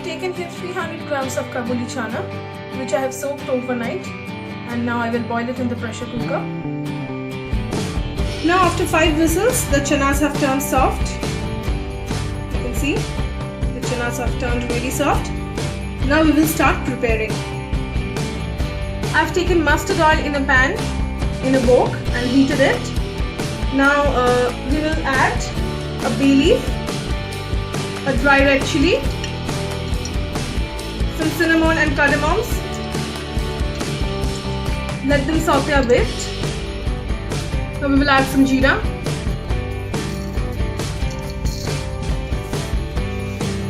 have taken here 300 grams of Kabuli Chana, which I have soaked overnight, and now I will boil it in the pressure cooker. Now after 5 whistles, the chanas have turned soft. You can see the chanas have turned really soft. Now we will start preparing. I have taken mustard oil in a pan, in a wok, and heated it. Now we will add a bay leaf, a dry red chili, some cinnamon and cardamoms. Let them saute a bit. Now we will add some jeera.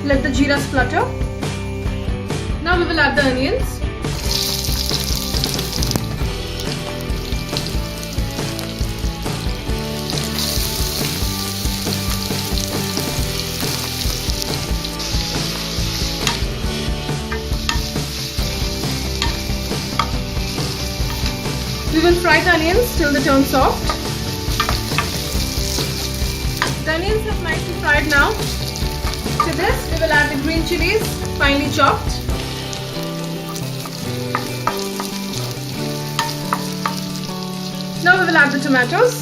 Let the jeera splutter. Now we will add the onions. We will fry the onions till they turn soft. The onions have nicely fried now. To this we will add the green chilies, finely chopped. Now we will add the tomatoes.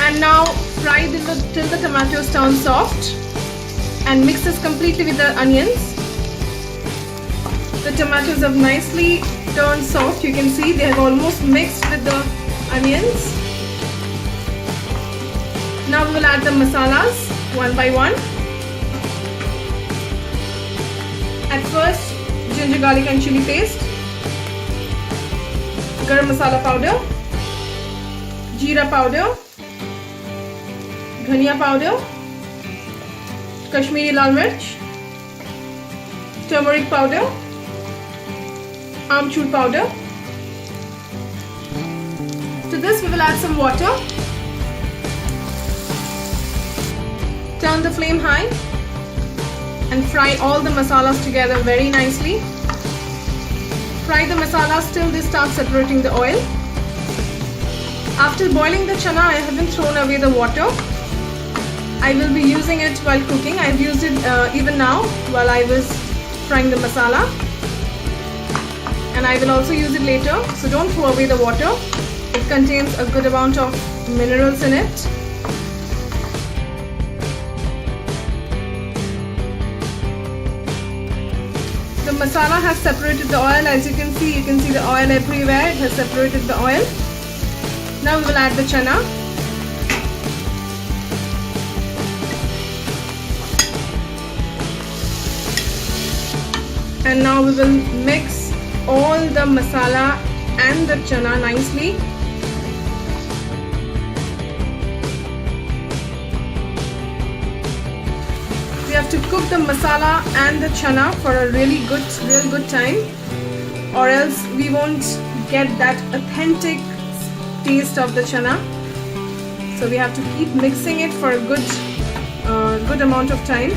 And now fry till the tomatoes turn soft. And mix this completely with the onions. The tomatoes have nicely turned soft. You can see they have almost mixed with the onions. Now we will add the masalas one by one. At first, ginger, garlic and chili paste, Garam Masala powder, jeera powder, dhania powder, Kashmiri lal mirch, turmeric powder, amchur powder. To this we will add some water. Turn the flame high and fry all the masalas together very nicely. Fry the masalas till they start separating the oil. After boiling the chana, I haven't thrown away the water. I will be using it while cooking. I have used it even now while I was frying the masala, and I will also use it later, so don't throw away the water. It contains a good amount of minerals in it. The masala has separated the oil. As you can see the oil everywhere. It has separated the oil. Now we will add the chana. And now we will mix all the masala and the chana nicely. We have to cook the masala and the chana for a real good time, or else we won't get that authentic taste of the chana. So we have to keep mixing it for a good amount of time.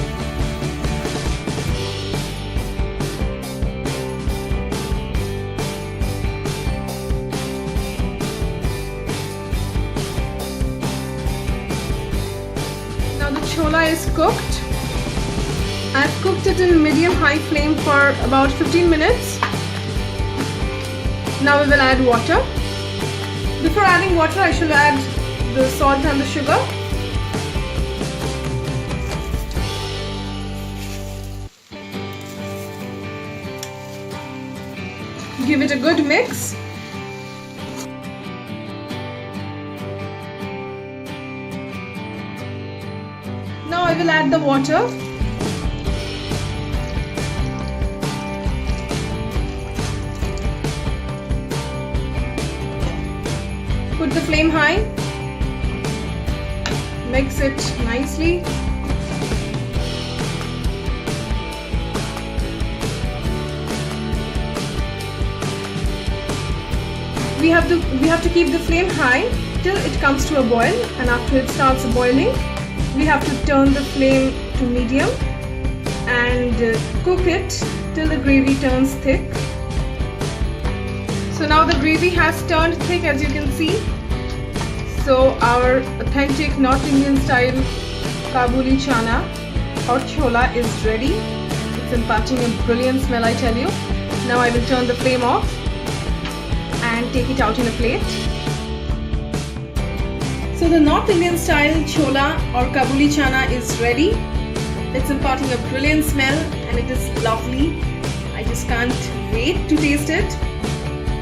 Chola is cooked. I've cooked it in medium-high flame for about 15 minutes. Now we will add water. Before adding water, I should add the salt and the sugar. Give it a good mix. Now I will add the water. Put the flame high. Mix it nicely. We have to keep the flame high till it comes to a boil, and after it starts boiling, we have to turn the flame to medium and cook it till the gravy turns thick. So now the gravy has turned thick, as you can see. So our authentic North Indian style Kabuli Chana or Chola is ready. It's imparting a brilliant smell, I tell you. Now I will turn the flame off and take it out in a plate. So the North Indian style Chola or Kabuli Chana is ready. It's imparting a brilliant smell and it is lovely. I just can't wait to taste it.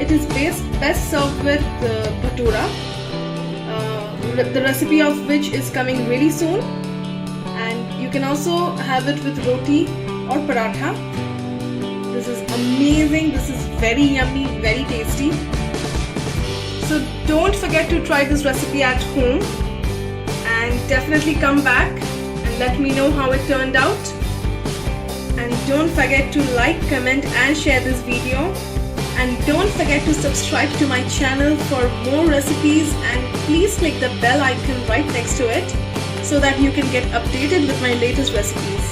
It is best served with bhatura, the recipe of which is coming really soon. And you can also have it with roti or paratha. This is amazing. This is very yummy, very tasty. So don't forget to try this recipe at home and definitely come back and let me know how it turned out. And don't forget to like, comment and share this video. And don't forget to subscribe to my channel for more recipes, and please click the bell icon right next to it so that you can get updated with my latest recipes.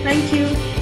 Thank you.